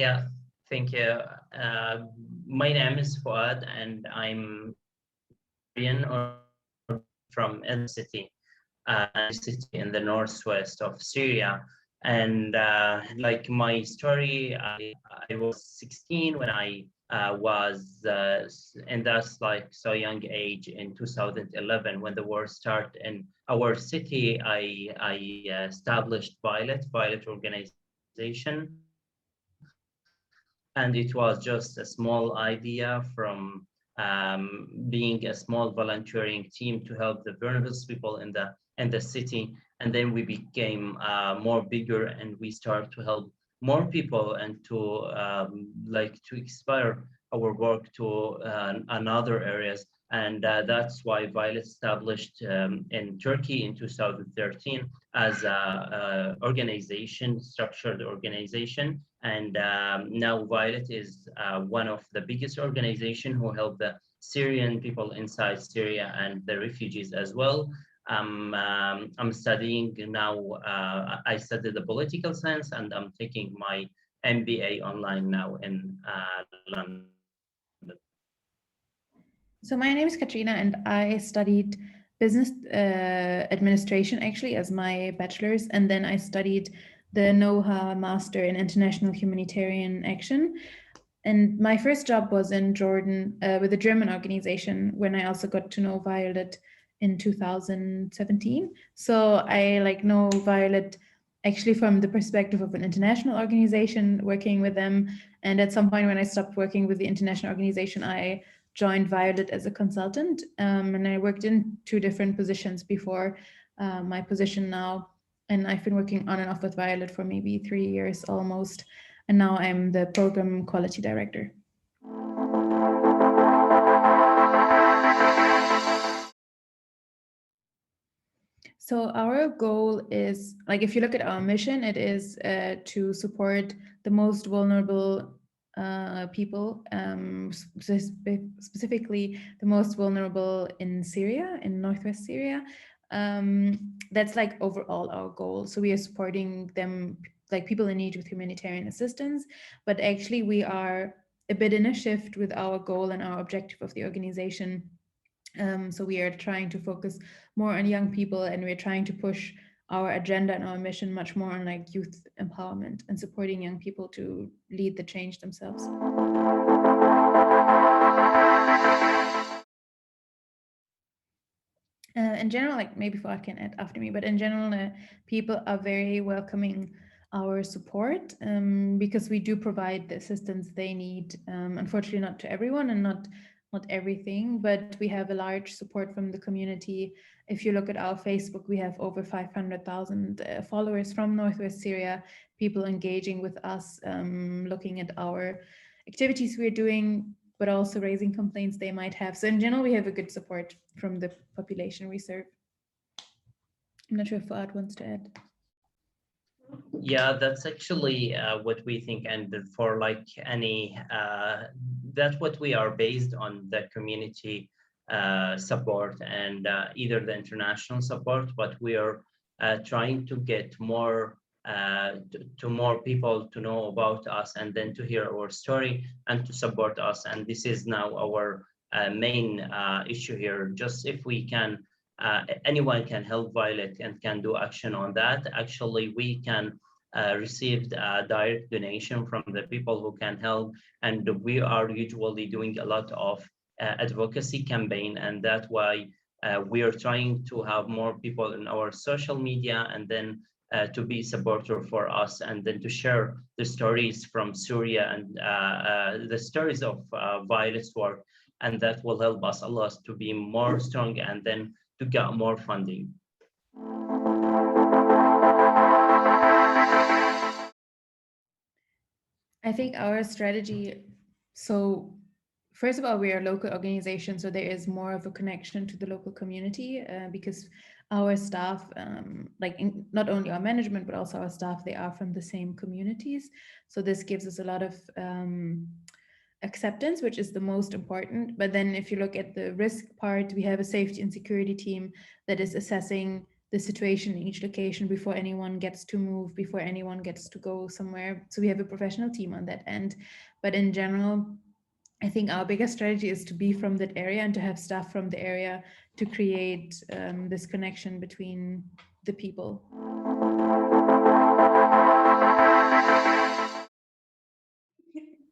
Yeah, thank you. My name is Fouad, and I'm Syrian or from El City, city in the northwest of Syria. And like my story, I was 16 when I was in that like so young age in 2011 when the war started in our city. I established Violet organization, and it was just a small idea from being a small volunteering team to help the vulnerable people in the city. And then we became more bigger, and we start to help more people and to like to expire our work to another areas. And that's why Violet established in Turkey in 2013 as a organization, structured organization. And now Violet is one of the biggest organizations who help the Syrian people inside Syria and the refugees as well. I'm studying now, I studied the political science, and I'm taking my MBA online now in London. So my name is Katrina, and I studied business administration actually as my bachelor's, and then I studied the NOHA Master in International Humanitarian Action. And my first job was in Jordan with a German organization when I also got to know Violet in 2017. So I like know Violet actually from the perspective of an international organization, working with them. And at some point when I stopped working with the international organization, I joined Violet as a consultant, and I worked in 2 different positions before my position now. And I've been working on and off with Violet for maybe 3 years almost. And now I'm the program quality director. So our goal is, like, if you look at our mission, it is to support the most vulnerable people, specifically the most vulnerable in Syria, in Northwest Syria. That's like overall our goal. So we are supporting them, like people in need with humanitarian assistance, but actually we are a bit in a shift with our goal and our objective of the organization. So we are trying to focus more on young people, and we're trying to push our agenda and our mission much more on like youth empowerment and supporting young people to lead the change themselves. In general, like maybe Fouad can add after me, but in general, people are very welcoming our support because we do provide the assistance they need. Unfortunately, not to everyone and not everything, but we have a large support from the community. If you look at our Facebook, we have over 500,000 followers from Northwest Syria, people engaging with us, looking at our activities we're doing, but also raising complaints they might have. So in general, we have a good support from the population we serve. I'm not sure if Fouad wants to add. Yeah, that's actually what we think, and for like any that's what we are based on, the community support and either the international support, but we are trying to get more to more people to know about us and then to hear our story and to support us. And this is now our main issue here. Just if we can, anyone can help Violet and can do action on that. Actually, we can received a direct donation from the people who can help, and we are usually doing a lot of advocacy campaign, and that's why we are trying to have more people in our social media, and then to be supporter for us, and then to share the stories from Syria and the stories of Violet's work, and that will help us a lot to be more strong and then to get more funding. I think our strategy, so first of all, we are a local organization, so there is more of a connection to the local community because our staff, not only our management, but also our staff, they are from the same communities. So this gives us a lot of acceptance, which is the most important. But then if you look at the risk part, we have a safety and security team that is assessing the situation in each location before anyone gets to move, before anyone gets to go somewhere. So we have a professional team on that end. But in general, I think our biggest strategy is to be from that area and to have staff from the area to create this connection between the people.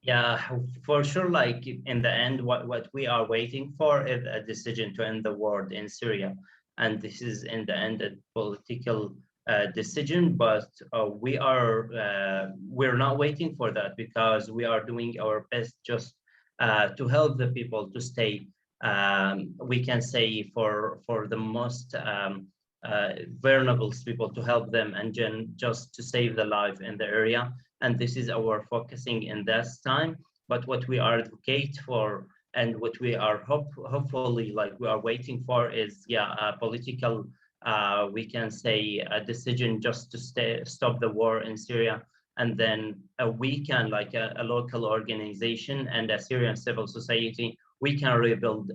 Yeah, for sure. Like in the end, what we are waiting for is a decision to end the war in Syria, and this is in the end a political decision. But we're not waiting for that, because we are doing our best just to help the people to stay. We can say for the most vulnerable people, to help them and just to save the life in the area. And this is our focusing in this time. But what we are advocate for, and what we are hopefully like we are waiting for, is a political we can say a decision just to stop the war in Syria. And then we can, like a local organization and a Syrian civil society, we can rebuild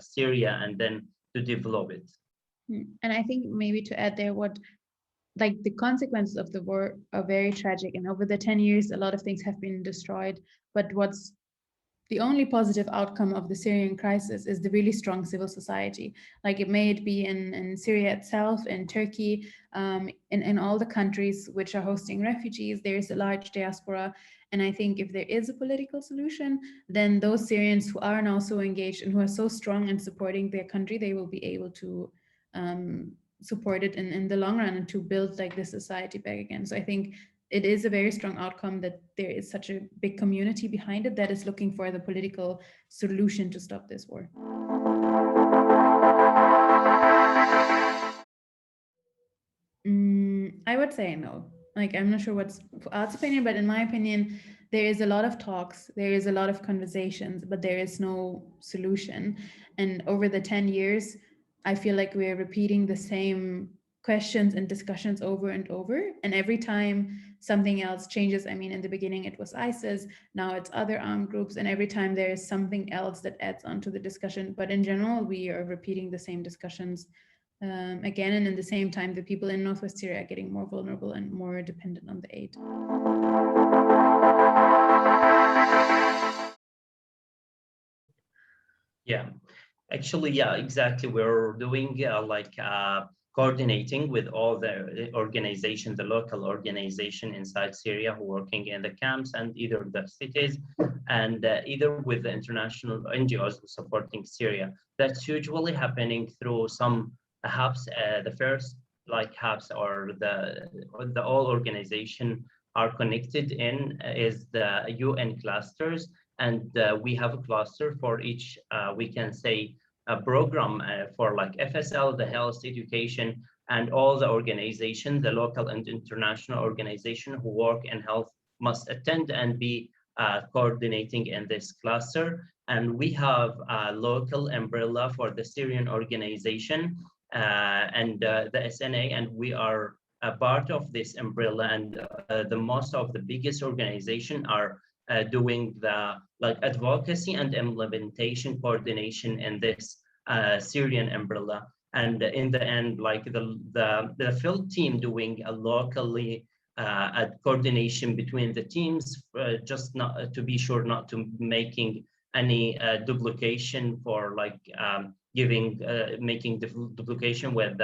Syria and then to develop it. And I think maybe to add there, like the consequences of the war are very tragic, and over the 10 years a lot of things have been destroyed, but what's the only positive outcome of the Syrian crisis is the really strong civil society. Like it may be in Syria itself, in Turkey, in all the countries which are hosting refugees, there is a large diaspora. And I think if there is a political solution, then those Syrians who are now so engaged and who are so strong in supporting their country, they will be able to support it in the long run and to build like the society back again. So I think it is a very strong outcome that there is such a big community behind it that is looking for the political solution to stop this war. I would say no. Like, I'm not sure what's Fouad's opinion, but in my opinion, there is a lot of talks, there is a lot of conversations, but there is no solution. And over the 10 years, I feel like we're repeating the same questions and discussions over and over. And every time something else changes, I mean, in the beginning it was ISIS, now it's other armed groups, and every time there is something else that adds on to the discussion. But in general, we are repeating the same discussions again, and in the same time, the people in Northwest Syria are getting more vulnerable and more dependent on the aid. Yeah, actually, yeah, exactly. We're doing coordinating with all the organization, the local organization inside Syria who are working in the camps and either the cities, and either with the international NGOs supporting Syria. That's usually happening through some hubs. The first hubs or the all organization are connected in is the UN clusters. And we have a cluster for each, we can say, a program for like FSL, the health education, and all the organization, the local and international organization who work in health must attend and be coordinating in this cluster. And we have a local umbrella for the Syrian organization and the SNA, and we are a part of this umbrella. And the most of the biggest organization are doing the advocacy and implementation coordination in this Syrian umbrella. And in the end, like the field team doing a locally a coordination between the teams, just not to be sure not to making any duplication for making duplication with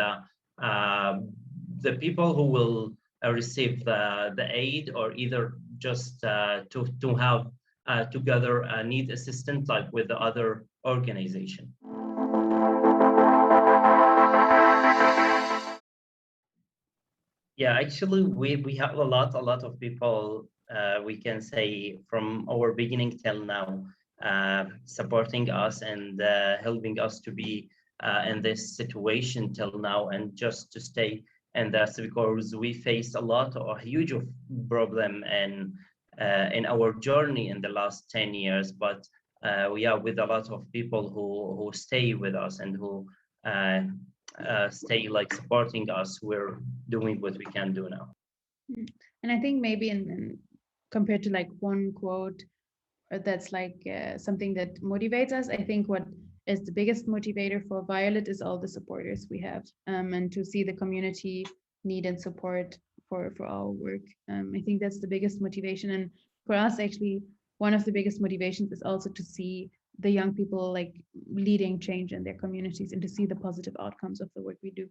the people who will receive the aid, or either just to have together need assistance like with the other organization. Yeah, actually we have a lot of people we can say from our beginning till now supporting us and helping us to be in this situation till now, and just to stay. And that's because we faced a huge problem in our journey in the last 10 years. But we are with a lot of people who stay with us and who stay supporting us. We're doing what we can do now. And I think maybe in compared to one quote that's something that motivates us, I think what is the biggest motivator. For Violet is all the supporters we have, and to see the community need and support for our work. I think that's the biggest motivation. And for us, actually, one of the biggest motivations is also to see the young people like leading change in their communities and to see the positive outcomes of the work we do.